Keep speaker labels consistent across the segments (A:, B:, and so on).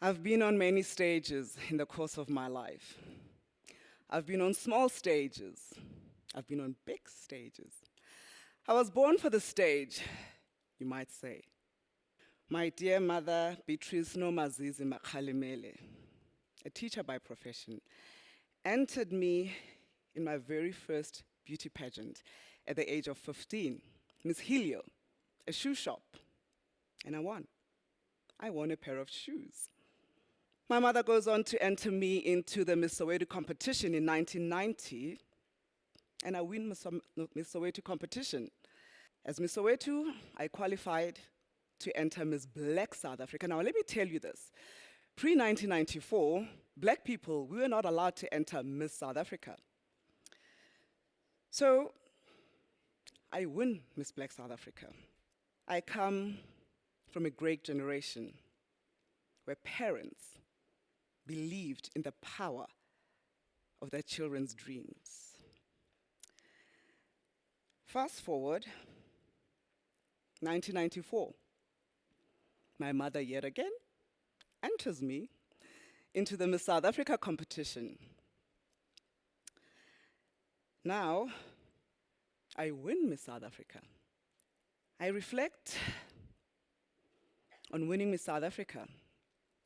A: I've been on many stages in the course of my life. I've been on small stages. I've been on big stages. I was born for the stage, you might say. My dear mother, Beatrice Nomazizi Makhalimele, a teacher by profession, entered me in my very first beauty pageant at the age of 15, Miss Helio, a shoe shop, and I won. I won a pair of shoes. My mother goes on to enter me into the Miss Soweto competition in 1990, and I win Miss Soweto competition. As Miss Soweto, I qualified to enter Miss Black South Africa. Now, let me tell you this. Pre-1994, black people, we were not allowed to enter Miss South Africa. So, I win Miss Black South Africa. I come from a great generation where parents believed in the power of their children's dreams. Fast forward, 1994. My mother yet again enters me into the Miss South Africa competition. Now, I win Miss South Africa. I reflect on winning Miss South Africa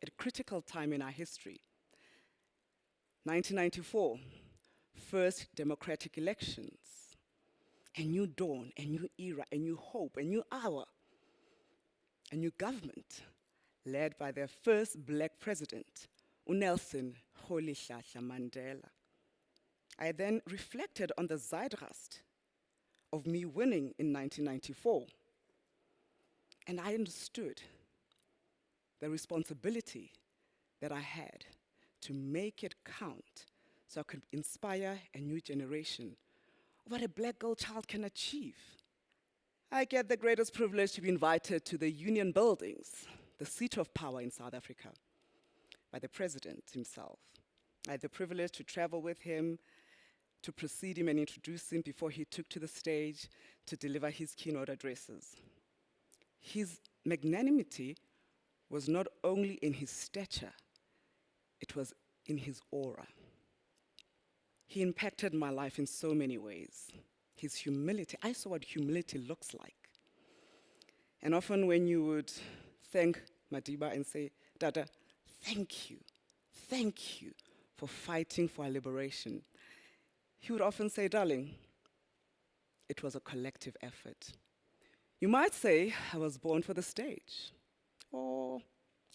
A: at a critical time in our history. 1994, first democratic elections. A new dawn, a new era, a new hope, a new hour. A new government led by their first black president, uNelson Rolihlahla Mandela. I then reflected on the zeitgeist of me winning in 1994, and I understood the responsibility that I had to make it count so I could inspire a new generation of what a black girl child can achieve. I get the greatest privilege to be invited to the Union Buildings, the seat of power in South Africa, by the president himself. I had the privilege to travel with him, to precede him and introduce him before he took to the stage to deliver his keynote addresses. His magnanimity was not only in his stature, it was in his aura. He impacted my life in so many ways. His humility, I saw what humility looks like. And often when you would thank Madiba and say, Dada, thank you for fighting for our liberation, he would often say, darling, it was a collective effort. You might say I was born for the stage, or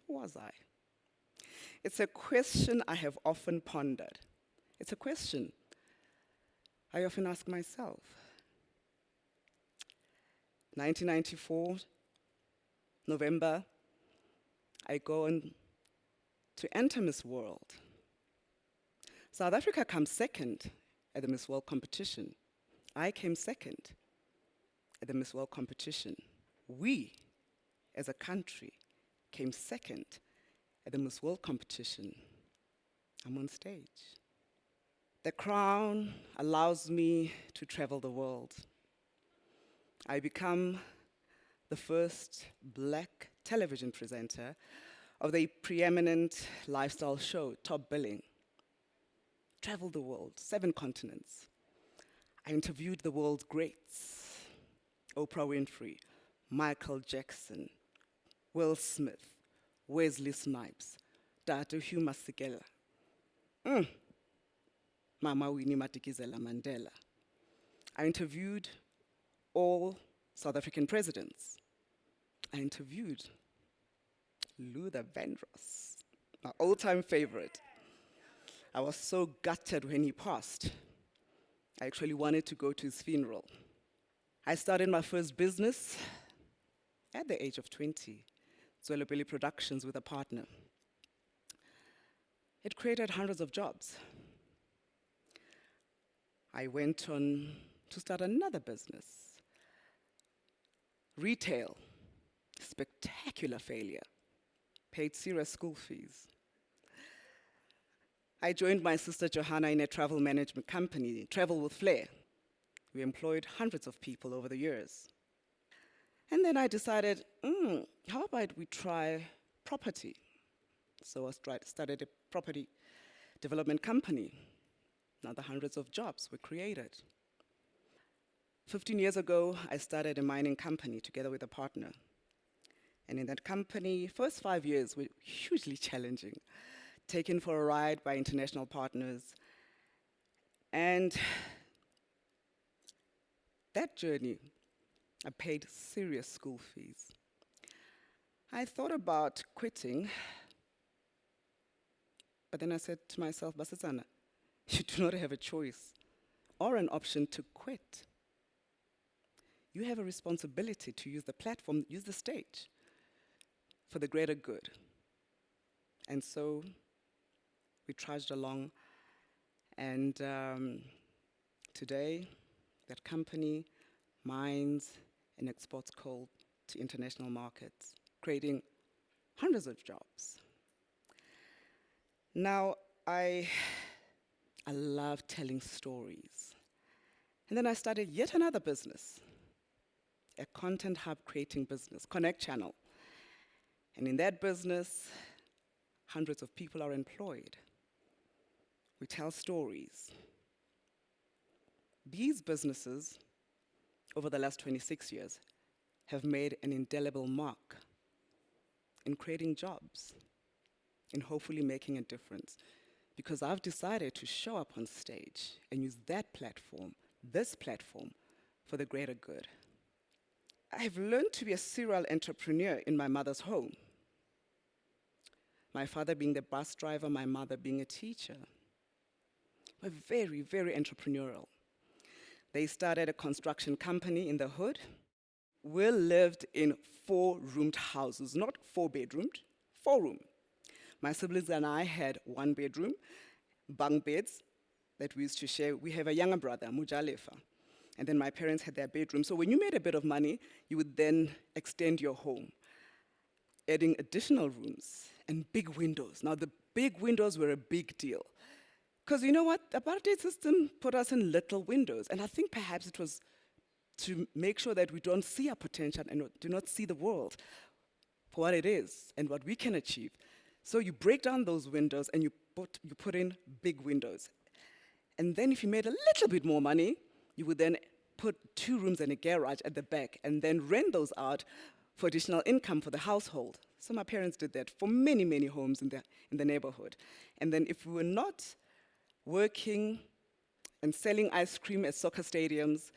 A: was I? It's a question I have often pondered. It's a question I often ask myself. 1994, November, I go on to enter Miss World. South Africa comes second at the Miss World competition. I came second at the Miss World competition. We, as a country, came second at the Miss World competition. I'm on stage. The crown allows me to travel the world. I become the first black television presenter of the preeminent lifestyle show, Top Billing. Traveled the world, 7 continents. I interviewed the world's greats, Oprah Winfrey, Michael Jackson, Will Smith, Wesley Snipes, Dr. Hugh Masekela, Mama Winnie Madikizela Mandela. I interviewed all South African presidents. I interviewed Luther Vandross, my all-time favorite. I was so gutted when he passed. I actually wanted to go to his funeral. I started my first business at the age of 20, Tswelopele Productions with a partner. It created hundreds of jobs. I went on to start another business. Retail, spectacular failure. Paid serious school fees. I joined my sister Johanna in a travel management company, Travel with Flair. We employed hundreds of people over the years. And then I decided, how about we try property? So I started a property development company. Now the hundreds of jobs were created. 15 years ago, I started a mining company together with a partner. And in that company, first 5 years were hugely challenging, taken for a ride by international partners. And that journey, I paid serious school fees. I thought about quitting, but then I said to myself, Basetsana, you do not have a choice or an option to quit. You have a responsibility to use the platform, use the stage for the greater good. And so we trudged along, and today that company mines and exports coal to international markets, creating hundreds of jobs. Now, I love telling stories. And then I started yet another business, a content hub creating business, Connect Channel. And in that business, hundreds of people are employed. We tell stories. These businesses, over the last 26 years, have made an indelible mark in creating jobs, in hopefully making a difference. Because I've decided to show up on stage and use that platform, this platform, for the greater good. I've learned to be a serial entrepreneur in my mother's home. My father being the bus driver, my mother being a teacher. We're very, very entrepreneurial. They started a construction company in the hood. We lived in 4-roomed houses, not 4-bedroomed, 4-room. My siblings and I had 1 bedroom, bunk beds that we used to share. We have a younger brother, Mujalefa. And then my parents had their bedroom. So when you made a bit of money, you would then extend your home, adding additional rooms and big windows. Now, the big windows were a big deal. Because you know what? The apartheid system put us in little windows. And I think perhaps it was to make sure that we don't see our potential and do not see the world for what it is and what we can achieve. So you break down those windows and you put in big windows. And then if you made a little bit more money, you would then put 2 rooms and a garage at the back and then rent those out for additional income for the household. So my parents did that for many, many homes in the neighborhood. And then if we were not working and selling ice cream at soccer stadiums,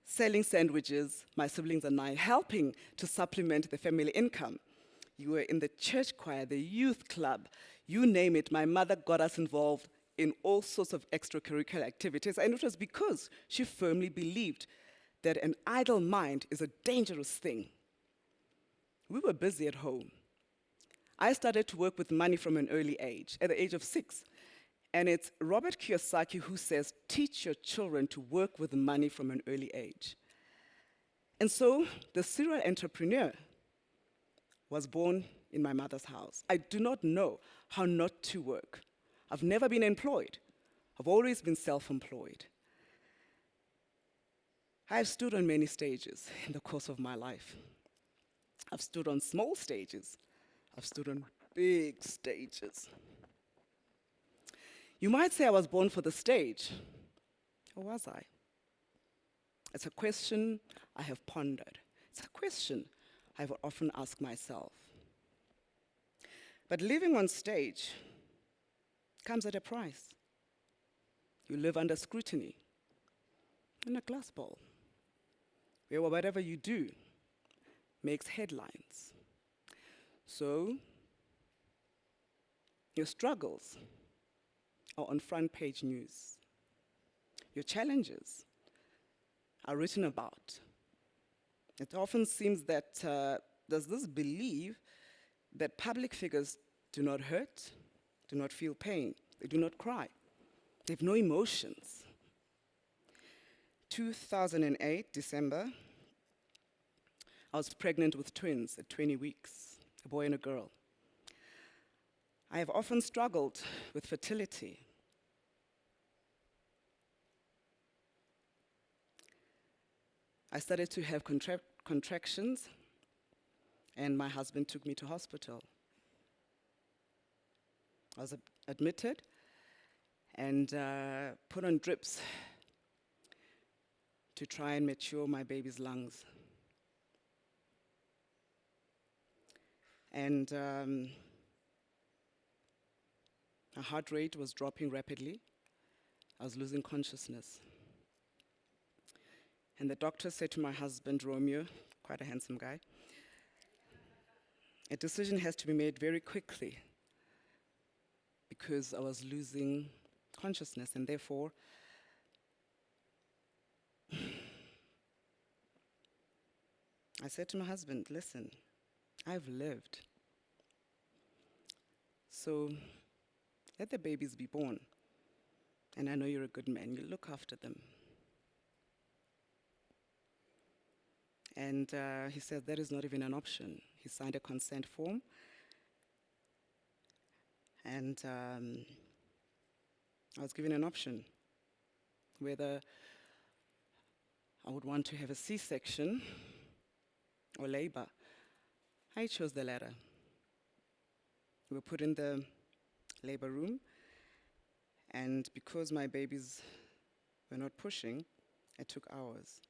A: selling sandwiches, my siblings and I helping to supplement the family income. You were in the church choir, the youth club, you name it. My mother got us involved in all sorts of extracurricular activities, and it was because she firmly believed that an idle mind is a dangerous thing. We were busy at home. I started to work with money from an early age, at the age of 6. And it's Robert Kiyosaki who says, teach your children to work with money from an early age. And so the serial entrepreneur was born in my mother's house. I do not know how not to work. I've never been employed. I've always been self-employed. I've stood on many stages in the course of my life. I've stood on small stages. I've stood on big stages. You might say I was born for the stage. Or was I? It's a question I have pondered. It's a question I've often asked myself. But living on stage comes at a price. You live under scrutiny in a glass bowl, where whatever you do makes headlines. So your struggles are on front page news. Your challenges are written about. It often seems that there's this belief that public figures do not hurt, do not feel pain, they do not cry, they have no emotions. 2008, December, I was pregnant with twins at 20 weeks, a boy and a girl. I have often struggled with fertility. I started to have contractions, and my husband took me to hospital. I was admitted and put on drips to try and mature my baby's lungs. And my heart rate was dropping rapidly. I was losing consciousness. And the doctor said to my husband, Romeo, quite a handsome guy, a decision has to be made very quickly because I was losing consciousness, and therefore I said to my husband, listen, I've lived. So let the babies be born. And I know you're a good man, you look after them. And he said that is not even an option. He signed a consent form. And I was given an option whether I would want to have a C-section or labor. I chose the latter. We were put in the labor room, and because my babies were not pushing, it took hours.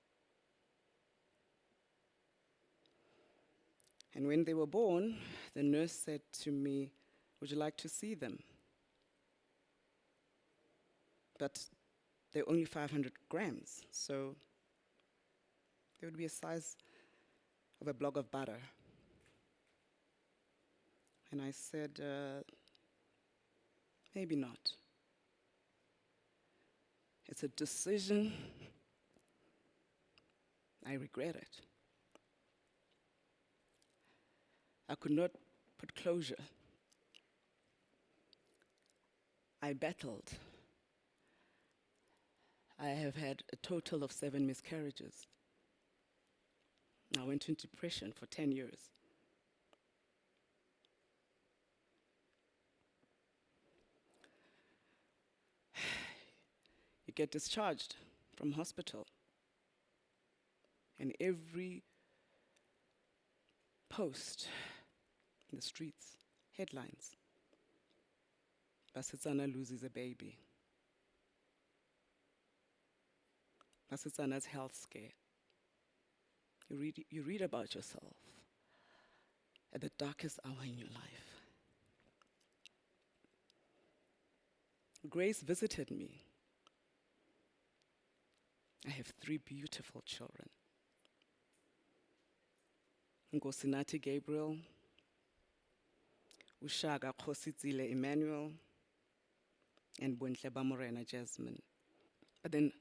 A: And when they were born, the nurse said to me, would you like to see them? But they're only 500 grams, so they would be a size of a block of butter. And I said, maybe not. It's a decision. I regret it. I could not put closure. I battled. I have had a total of 7 miscarriages. I went into depression for 10 years. You get discharged from hospital, and every post in the streets, headlines, Basetsana loses a baby. Basetsana's health scare. You read about yourself at the darkest hour in your life. Grace visited me. I have 3 beautiful children. Ngosinati Gabriel, Ushaga Khositsile Emmanuel, and Bontleba Morena Jasmine. But then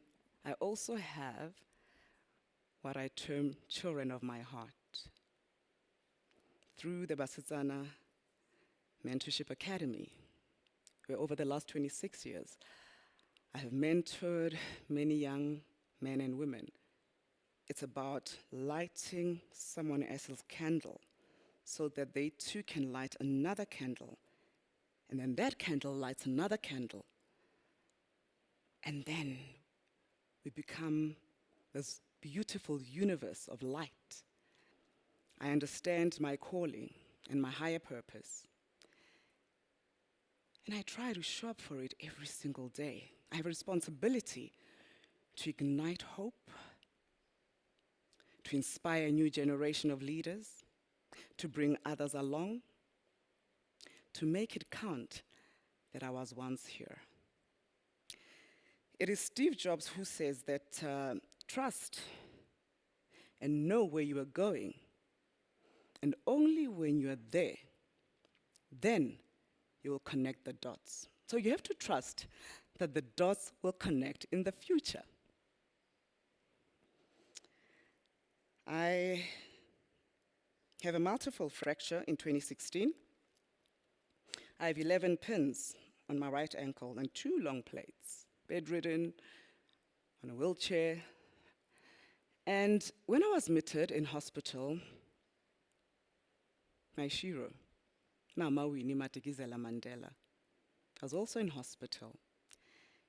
A: I also have what I term children of my heart. Through the Basetsana Mentorship Academy, where over the last 26 years, I have mentored many young men and women. It's about lighting someone else's candle so that they too can light another candle. And then that candle lights another candle. And then we become this beautiful universe of light. I understand my calling and my higher purpose. And I try to show up for it every single day. I have a responsibility to ignite hope, to inspire a new generation of leaders, to bring others along, to make it count that I was once here. It is Steve Jobs who says that trust and know where you are going, and only when you are there, then you will connect the dots. So you have to trust that the dots will connect in the future. I have a multiple fracture in 2016. I have 11 pins on my right ankle and 2 long plates, bedridden, on a wheelchair. And when I was admitted in hospital, my Shiro, Mama Winnie Madikizela Mandela, was also in hospital.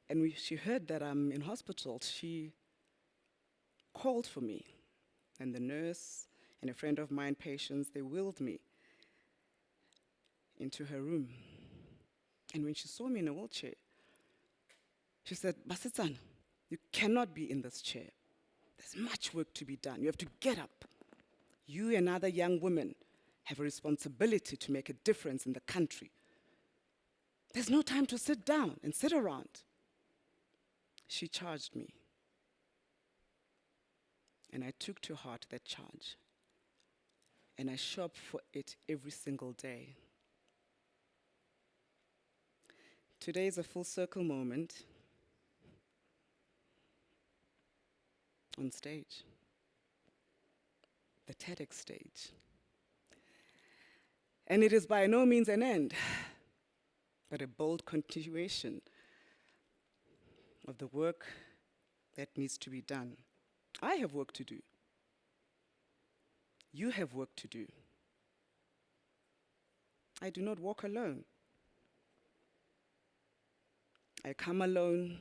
A: And when she heard that I'm in hospital, she called for me. And the nurse and a friend of mine, patients, they wheeled me into her room. And when she saw me in a wheelchair, she said, Basetsana, you cannot be in this chair. There's much work to be done. You have to get up. You and other young women have a responsibility to make a difference in the country. There's no time to sit down and sit around. She charged me. And I took to heart that charge. And I show up for it every single day. Today is a full circle moment on stage, the TEDx stage. And it is by no means an end, but a bold continuation of the work that needs to be done. I have work to do. You have work to do. I do not walk alone. I come alone,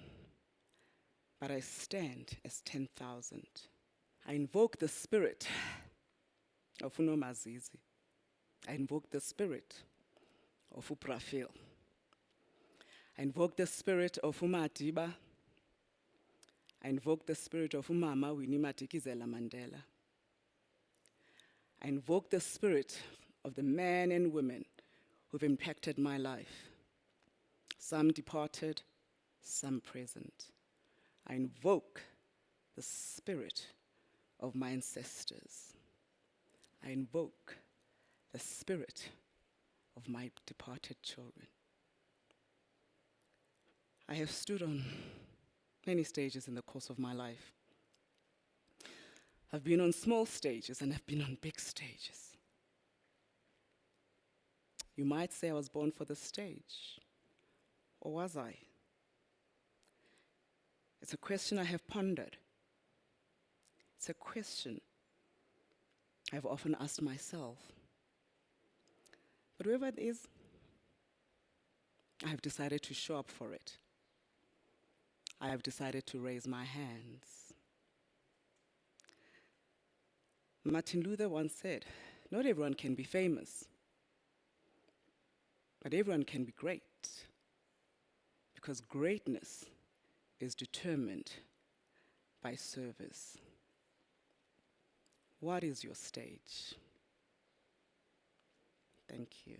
A: but I stand as 10,000. I invoke the spirit of uNomazizi. I invoke the spirit of uPrafil. I invoke the spirit of uMadiba. I invoke the spirit of uMama Winnie Madikizela Mandela. I invoke the spirit of the men and women who've impacted my life. Some departed, some present. I invoke the spirit of my ancestors. I invoke the spirit of my departed children. I have stood on many stages in the course of my life. I've been on small stages and I've been on big stages. You might say I was born for the stage, or was I? It's a question I have pondered. It's a question I've often asked myself. But whoever it is, I have decided to show up for it. I have decided to raise my hands. Martin Luther once said, not everyone can be famous, but everyone can be great, because greatness is determined by service. What is your stage? Thank you.